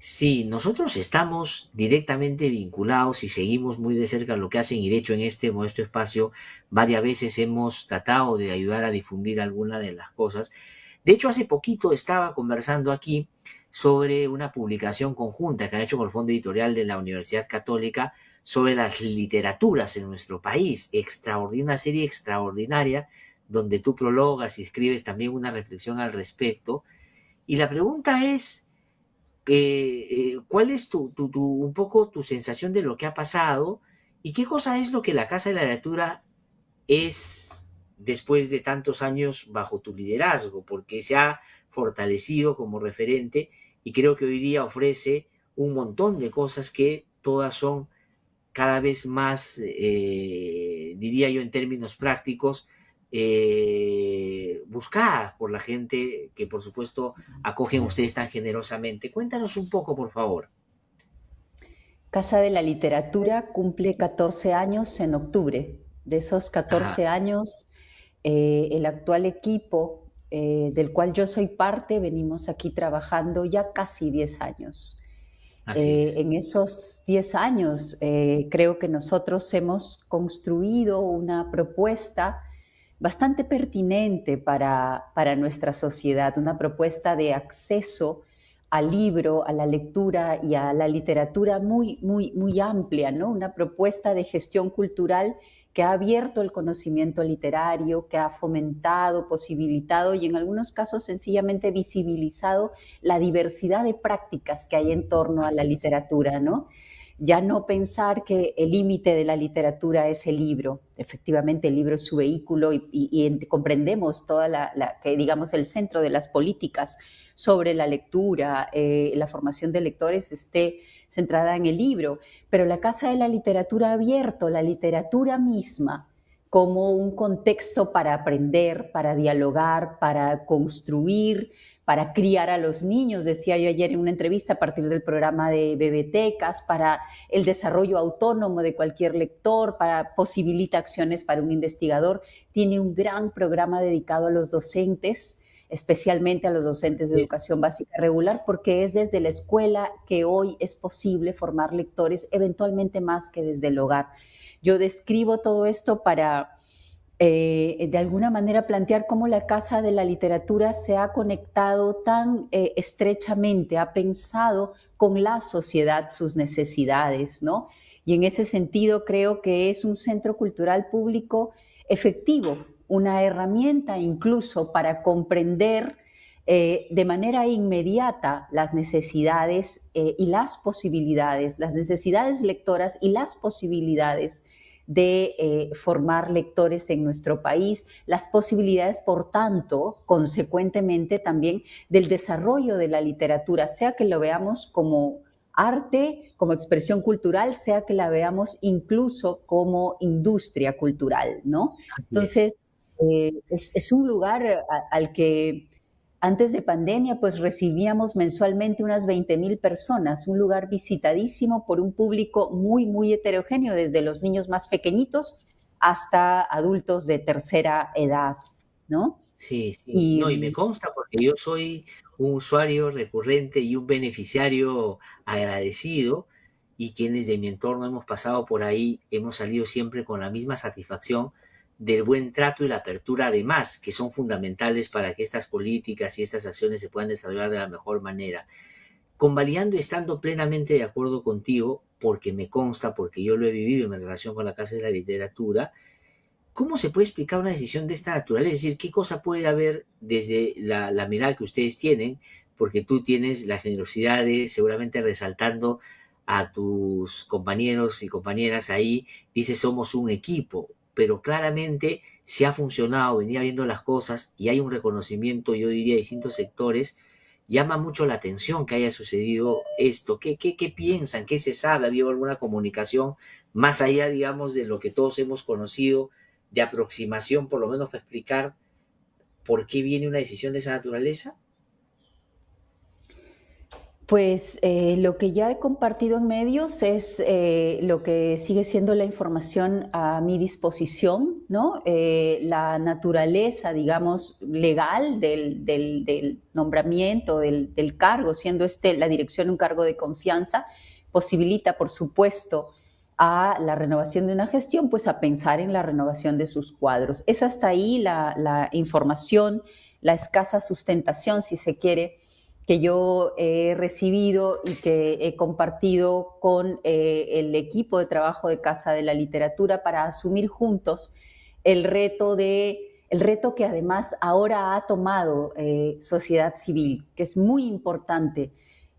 Sí, nosotros estamos directamente vinculados y seguimos muy de cerca lo que hacen y de hecho en este modesto espacio varias veces hemos tratado de ayudar a difundir alguna de las cosas. De hecho, hace poquito estaba conversando aquí sobre una publicación conjunta que han hecho con el Fondo Editorial de la Universidad Católica sobre las literaturas en nuestro país. Extraordinaria, una serie extraordinaria donde tú prologas y escribes también una reflexión al respecto. Y la pregunta es ¿cuál es un poco tu sensación de lo que ha pasado y qué cosa es lo que la Casa de la Literatura es después de tantos años bajo tu liderazgo? Porque se ha fortalecido como referente y creo que hoy día ofrece un montón de cosas que todas son cada vez más, diría yo en términos prácticos, buscadas por la gente que por supuesto acogen ustedes tan generosamente. Cuéntanos un poco, por favor. Casa de la Literatura cumple 14 años en octubre. De esos Ajá, 14 años, el actual equipo del cual yo soy parte, venimos aquí trabajando ya casi 10 años. así es. En esos 10 años, creo que nosotros hemos construido una propuesta bastante pertinente para nuestra sociedad, una propuesta de acceso al libro, a la lectura y a la literatura muy, muy, muy amplia, ¿no? Una propuesta de gestión cultural que ha abierto el conocimiento literario, que ha fomentado, posibilitado y en algunos casos sencillamente visibilizado la diversidad de prácticas que hay en torno a la Así es. literatura, ¿no? Ya no pensar que el límite de la literatura es el libro. Efectivamente, el libro es su vehículo y comprendemos toda que digamos el centro de las políticas sobre la lectura, la formación de lectores esté centrada en el libro, pero la Casa de la Literatura ha abierto la literatura misma como un contexto para aprender, para dialogar, para construir, para criar a los niños, decía yo ayer en una entrevista a partir del programa de Bebetecas, para el desarrollo autónomo de cualquier lector, para posibilita acciones para un investigador. Tiene un gran programa dedicado a los docentes, especialmente a los docentes de Así es. educación básica regular, porque es desde la escuela que hoy es posible formar lectores, eventualmente más que desde el hogar. Yo describo todo esto para de alguna manera plantear cómo la Casa de la Literatura se ha conectado tan estrechamente, ha pensado con la sociedad sus necesidades, ¿no? Y en ese sentido creo que es un centro cultural público efectivo, una herramienta incluso para comprender de manera inmediata las necesidades y las necesidades lectoras y las posibilidades de formar lectores en nuestro país, las posibilidades, por tanto, consecuentemente también del desarrollo de la literatura, sea que lo veamos como arte, como expresión cultural, sea que la veamos incluso como industria cultural, ¿no? Así es. Entonces, es un lugar al que antes de pandemia, pues recibíamos mensualmente unas 20,000 personas, un lugar visitadísimo por un público muy, muy heterogéneo, desde los niños más pequeñitos hasta adultos de tercera edad, ¿no? Sí, sí. Y No, y me consta porque yo soy un usuario recurrente y un beneficiario agradecido y quienes de mi entorno hemos pasado por ahí hemos salido siempre con la misma satisfacción del buen trato y la apertura además, que son fundamentales para que estas políticas y estas acciones se puedan desarrollar de la mejor manera. Convalidando y estando plenamente de acuerdo contigo, porque me consta, porque yo lo he vivido en mi relación con la Casa de la Literatura. ¿Cómo se puede explicar una decisión de esta naturaleza? Es decir, ¿qué cosa puede haber desde la mirada que ustedes tienen? Porque tú tienes la generosidad de seguramente resaltando a tus compañeros y compañeras ahí, dices somos un equipo, pero claramente si ha funcionado, venía viendo las cosas y hay un reconocimiento, yo diría, de distintos sectores, llama mucho la atención que haya sucedido esto. ¿Qué piensan? ¿Qué se sabe? ¿Ha habido alguna comunicación más allá, digamos, de lo que todos hemos conocido? De aproximación, por lo menos para explicar por qué viene una decisión de esa naturaleza? Pues lo que ya he compartido en medios es lo que sigue siendo la información a mi disposición, ¿no? La naturaleza, digamos, legal del nombramiento, del cargo, siendo la dirección un cargo de confianza, posibilita, por supuesto, a la renovación de una gestión, pues a pensar en la renovación de sus cuadros. Es hasta ahí la información, la escasa sustentación, si se quiere, que yo he recibido y que he compartido con el equipo de trabajo de Casa de la Literatura para asumir juntos el reto que además ahora ha tomado sociedad civil, que es muy importante,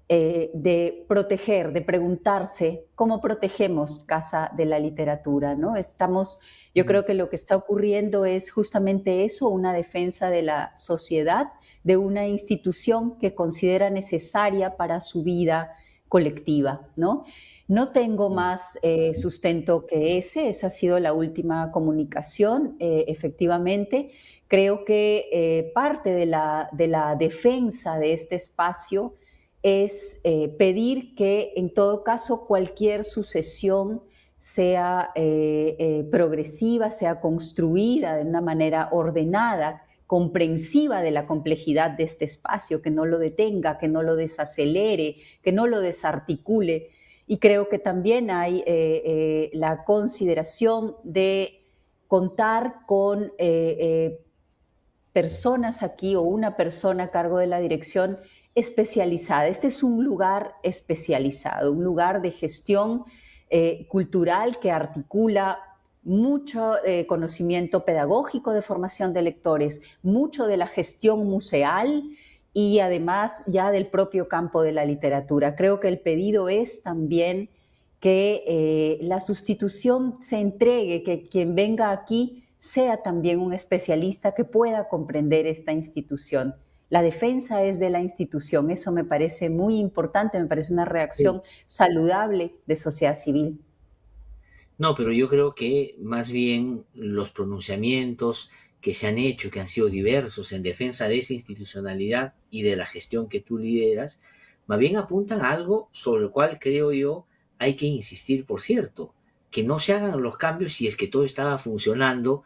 de proteger, de preguntarse cómo protegemos Casa de la Literatura, ¿no? Yo Mm. creo que lo que está ocurriendo es justamente eso, una defensa de la sociedad, de una institución que considera necesaria para su vida colectiva, ¿no? No tengo Mm. más sustento que esa ha sido la última comunicación, efectivamente. Creo que parte de la defensa de este espacio es pedir que en todo caso cualquier sucesión sea progresiva, sea construida de una manera ordenada, comprensiva de la complejidad de este espacio, que no lo detenga, que no lo desacelere, que no lo desarticule. Y creo que también hay la consideración de contar con personas aquí o una persona a cargo de la dirección especializada. Este es un lugar especializado, un lugar de gestión cultural que articula mucho conocimiento pedagógico de formación de lectores, mucho de la gestión museal y además ya del propio campo de la literatura. Creo que el pedido es también que la sustitución se entregue, que quien venga aquí sea también un especialista que pueda comprender esta institución. La defensa es de la institución, eso me parece muy importante, me parece una Sí. reacción saludable de sociedad civil. No, pero yo creo que más bien los pronunciamientos que se han hecho, que han sido diversos en defensa de esa institucionalidad y de la gestión que tú lideras, más bien apuntan a algo sobre lo cual creo yo hay que insistir, por cierto, que no se hagan los cambios si es que todo estaba funcionando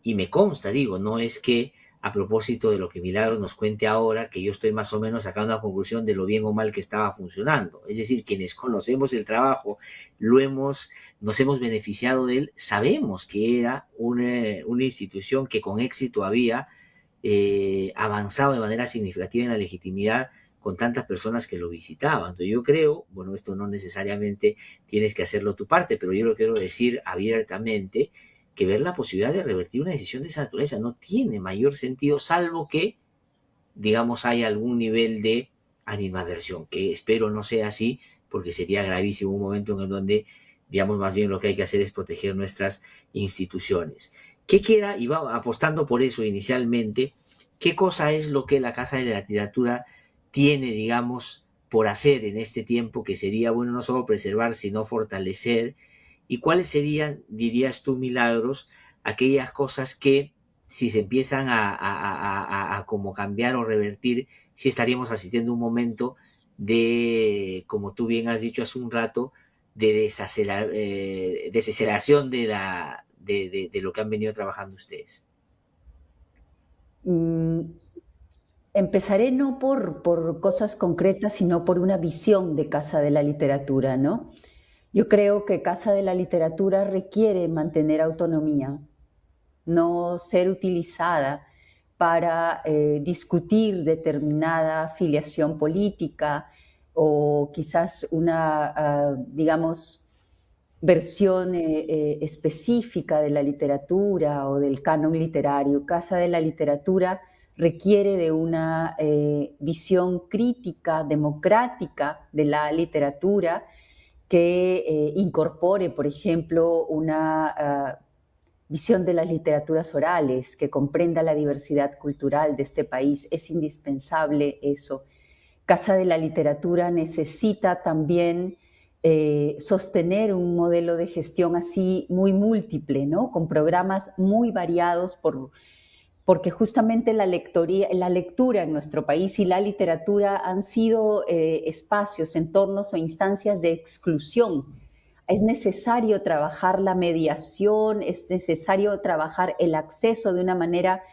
y me consta, digo, no es que a propósito de lo que Milagro nos cuente ahora, que yo estoy más o menos sacando una conclusión de lo bien o mal que estaba funcionando. Es decir, quienes conocemos el trabajo, nos hemos beneficiado de él, sabemos que era una institución que con éxito había avanzado de manera significativa en la legitimidad con tantas personas que lo visitaban. Entonces yo creo, bueno, esto no necesariamente tienes que hacerlo tu parte, pero yo lo quiero decir abiertamente, que ver la posibilidad de revertir una decisión de esa naturaleza no tiene mayor sentido, salvo que, digamos, haya algún nivel de animadversión, que espero no sea así, porque sería gravísimo un momento en el donde, digamos, más bien lo que hay que hacer es proteger nuestras instituciones. ¿Qué queda? Y va apostando por eso inicialmente, ¿qué cosa es lo que la Casa de la Literatura tiene, digamos, por hacer en este tiempo que sería bueno no solo preservar, sino fortalecer? ¿Y cuáles serían, dirías tú, Milagros, aquellas cosas que si se empiezan a como cambiar o revertir, si estaríamos asistiendo a un momento de, como tú bien has dicho hace un rato, de desaceleración de lo que han venido trabajando ustedes? Mm, Empezaré no por cosas concretas, sino por una visión de Casa de la Literatura, ¿no? Yo creo que Casa de la Literatura requiere mantener autonomía, no ser utilizada para discutir determinada filiación política o quizás una, digamos, versión específica de la literatura o del canon literario. Casa de la Literatura requiere de una visión crítica, democrática de la literatura que incorpore, por ejemplo, una visión de las literaturas orales, que comprenda la diversidad cultural de este país. Es indispensable eso. Casa de la Literatura necesita también sostener un modelo de gestión así muy múltiple, ¿no? Con programas muy variados porque justamente la lectura en nuestro país y la literatura han sido espacios, entornos o instancias de exclusión. Es necesario trabajar la mediación, es necesario trabajar el acceso de una manera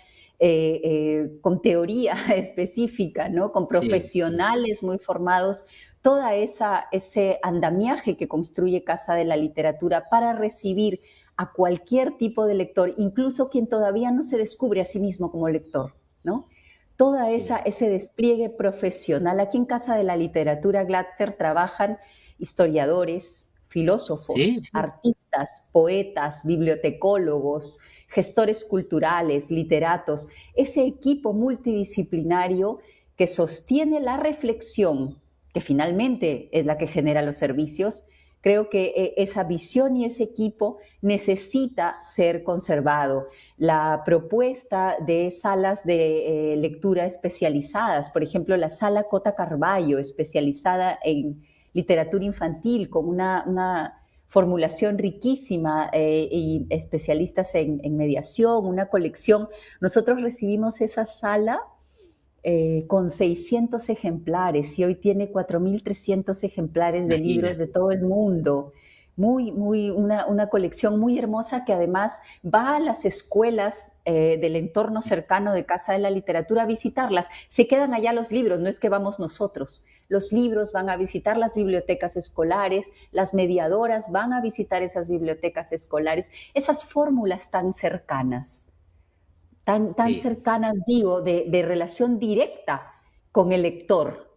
con teoría específica, ¿no? Con Sí, sí, profesionales muy formados, toda ese andamiaje que construye Casa de la Literatura para recibir a cualquier tipo de lector, incluso quien todavía no se descubre a sí mismo como lector, ¿no? Toda sí, ese despliegue profesional. Aquí en Casa de la Literatura Glatzer trabajan historiadores, sí, filósofos, sí, artistas, poetas, bibliotecólogos, gestores culturales, literatos, ese equipo multidisciplinario que sostiene la reflexión, que finalmente es la que genera los servicios. Creo que esa visión y ese equipo necesita ser conservado. La propuesta de salas de lectura especializadas, por ejemplo, la sala Cota Carballo, especializada en literatura infantil, con una formulación riquísima y especialistas en mediación, una colección. Nosotros recibimos esa sala con 600 ejemplares y hoy tiene 4.300 ejemplares de libros de imagínate. todo el mundo. Una colección muy hermosa que además va a las escuelas del entorno cercano de Casa de la Literatura a visitarlas. Se quedan allá los libros, no es que vamos nosotros. Los libros van a visitar las bibliotecas escolares, las mediadoras van a visitar esas bibliotecas escolares, esas fórmulas tan cercanas tan Sí, cercanas, digo, de relación directa con el lector.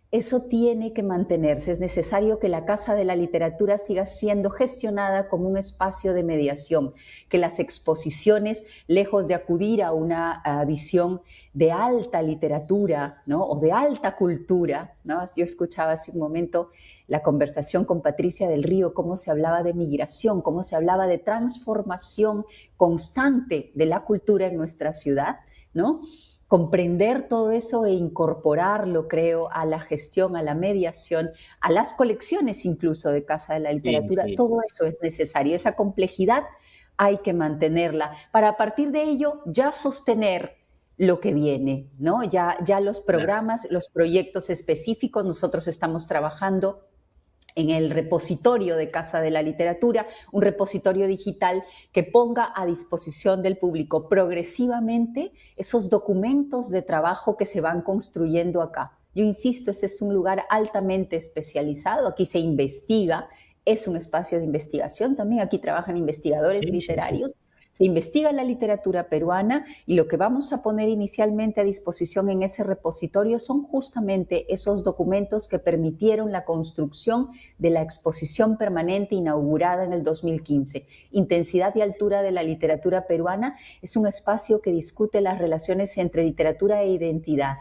Eso tiene que mantenerse. Es necesario que la Casa de la Literatura siga siendo gestionada como un espacio de mediación, que las exposiciones, lejos de acudir a una visión de alta literatura, ¿no? O de alta cultura, ¿no? Yo escuchaba hace un momento la conversación con Patricia del Río, cómo se hablaba de migración, cómo se hablaba de transformación constante de la cultura en nuestra ciudad, ¿no? Comprender todo eso e incorporarlo, creo, a la gestión, a la mediación, a las colecciones incluso de Casa de la sí, Literatura, sí, todo eso es necesario. Esa complejidad hay que mantenerla para a partir de ello ya sostener lo que viene, ¿no? Ya los claro. programas, los proyectos específicos, nosotros estamos trabajando en el repositorio de Casa de la Literatura, un repositorio digital que ponga a disposición del público progresivamente esos documentos de trabajo que se van construyendo acá. Yo insisto, ese es un lugar altamente especializado, aquí se investiga, es un espacio de investigación también, aquí trabajan investigadores Sí, sí, sí. literarios, se investiga la literatura peruana y lo que vamos a poner inicialmente a disposición en ese repositorio son justamente esos documentos que permitieron la construcción de la exposición permanente inaugurada en el 2015. Intensidad y altura de la literatura peruana es un espacio que discute las relaciones entre literatura e identidad.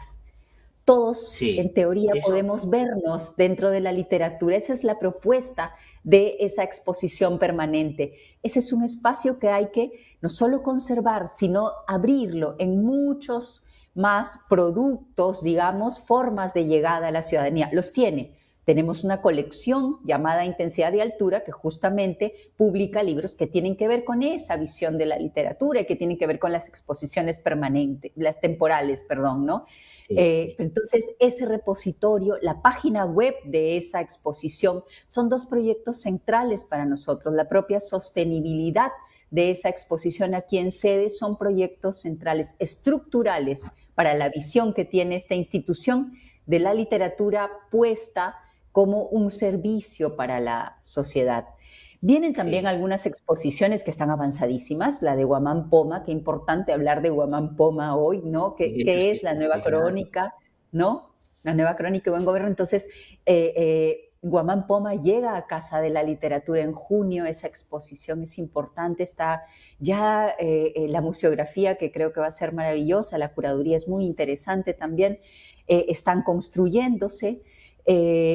Todos, Sí, en teoría, eso, podemos vernos dentro de la literatura. Esa es la propuesta de esa exposición permanente. Ese es un espacio que hay que no solo conservar, sino abrirlo en muchos más productos, digamos, formas de llegada a la ciudadanía. Los tiene. Tenemos una colección llamada Intensidad y Altura que justamente publica libros que tienen que ver con esa visión de la literatura y que tienen que ver con las exposiciones permanentes, las temporales, perdón, ¿no? sí, sí, Entonces, ese repositorio, la página web de esa exposición, son dos proyectos centrales para nosotros. La propia sostenibilidad de esa exposición aquí en sede son proyectos centrales, estructurales para la visión que tiene esta institución de la literatura puesta como un servicio para la sociedad. Vienen también sí. algunas exposiciones que están avanzadísimas, la de Guamán Poma, qué importante hablar de Guamán Poma hoy, ¿no? Y eso ¿Qué sí, es la nueva sí, claro. crónica, ¿no? La nueva crónica de buen gobierno. Entonces, Guamán Poma llega a Casa de la Literatura en junio, esa exposición es importante, está ya la museografía que creo que va a ser maravillosa, la curaduría es muy interesante también, están construyéndose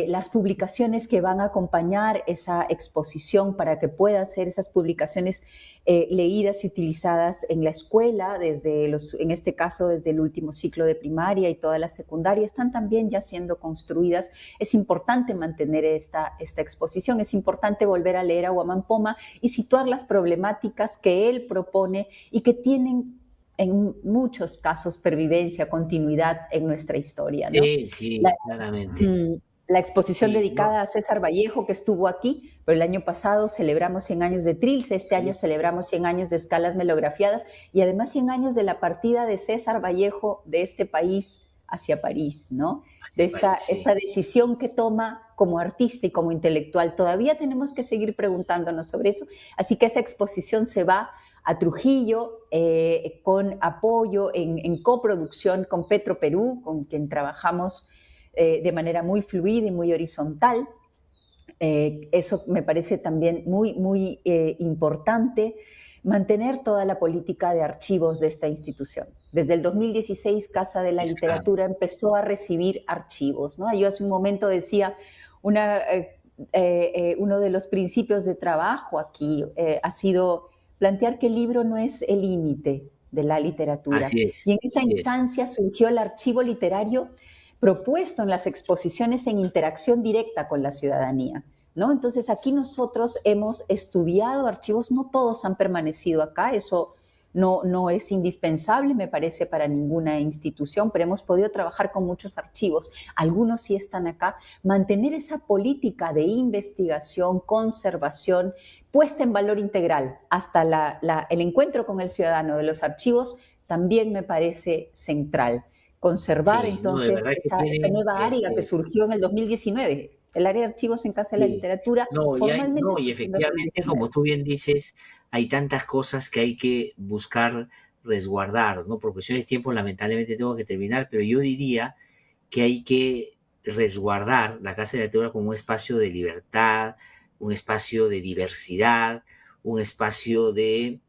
las publicaciones que van a acompañar esa exposición para que puedan ser esas publicaciones leídas y utilizadas en la escuela, en este caso desde el último ciclo de primaria y toda la secundaria, están también ya siendo construidas. Es importante mantener esta exposición, es importante volver a leer a Guamán Poma y situar las problemáticas que él propone y que tienen en muchos casos pervivencia, continuidad en nuestra historia, ¿no? Sí, La, sí, claramente. mm, la exposición Sí, no, dedicada a César Vallejo, que estuvo aquí, pero el año pasado celebramos 100 años de Trilce, este año celebramos 100 años de escalas melografiadas y además 100 años de la partida de César Vallejo de este país hacia París, ¿no? De hacia París, sí. esta decisión que toma como artista y como intelectual. Todavía tenemos que seguir preguntándonos sobre eso, así que esa exposición se va a Trujillo con apoyo en coproducción con Petro Perú, con quien trabajamos de manera muy fluida y muy horizontal. Eso me parece también muy, muy importante, mantener toda la política de archivos de esta institución. Desde el 2016, Casa de la Exacto. Literatura empezó a recibir archivos, ¿no? Yo hace un momento decía, uno de los principios de trabajo aquí ha sido plantear que el libro no es el límite de la literatura. Así es, Y en esa así es. instancia surgió el archivo literario propuesto en las exposiciones en interacción directa con la ciudadanía, ¿no? Entonces aquí nosotros hemos estudiado archivos, no todos han permanecido acá, eso no es indispensable, me parece, para ninguna institución, pero hemos podido trabajar con muchos archivos, algunos sí están acá, mantener esa política de investigación, conservación, puesta en valor integral hasta el encuentro con el ciudadano de los archivos, también me parece central conservar Sí, no, de entonces verdad que esta tienen, nueva área que surgió en el 2019. El área de archivos en Casa de la sí. Literatura No, formalmente no, y surgió en efectivamente, como 2019. tú bien dices, hay tantas cosas que hay que buscar resguardar, ¿no? Por cuestiones de tiempo, lamentablemente tengo que terminar, pero yo diría que hay que resguardar la Casa de la Literatura como un espacio de libertad, un espacio de diversidad, un espacio de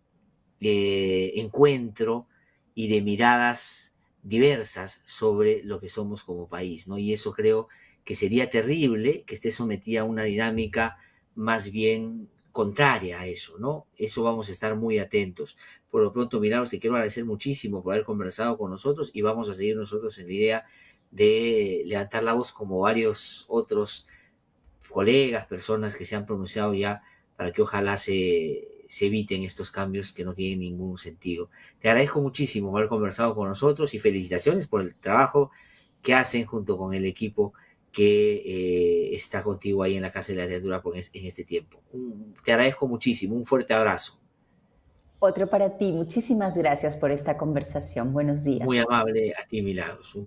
encuentro y de miradas diversas sobre lo que somos como país, ¿no? Y eso creo que sería terrible que esté sometida a una dinámica más bien contraria a eso, ¿no? Eso vamos a estar muy atentos. Por lo pronto, Milagros, te quiero agradecer muchísimo por haber conversado con nosotros y vamos a seguir nosotros en la idea de levantar la voz como varios otros colegas, personas que se han pronunciado ya para que ojalá se eviten estos cambios que no tienen ningún sentido. Te agradezco muchísimo por haber conversado con nosotros y felicitaciones por el trabajo que hacen junto con el equipo que está contigo ahí en la Casa de la Literatura en este tiempo. Te agradezco muchísimo, un fuerte abrazo. Otro para ti. Muchísimas gracias por esta conversación. Buenos Muy días. amable a ti, Milagros.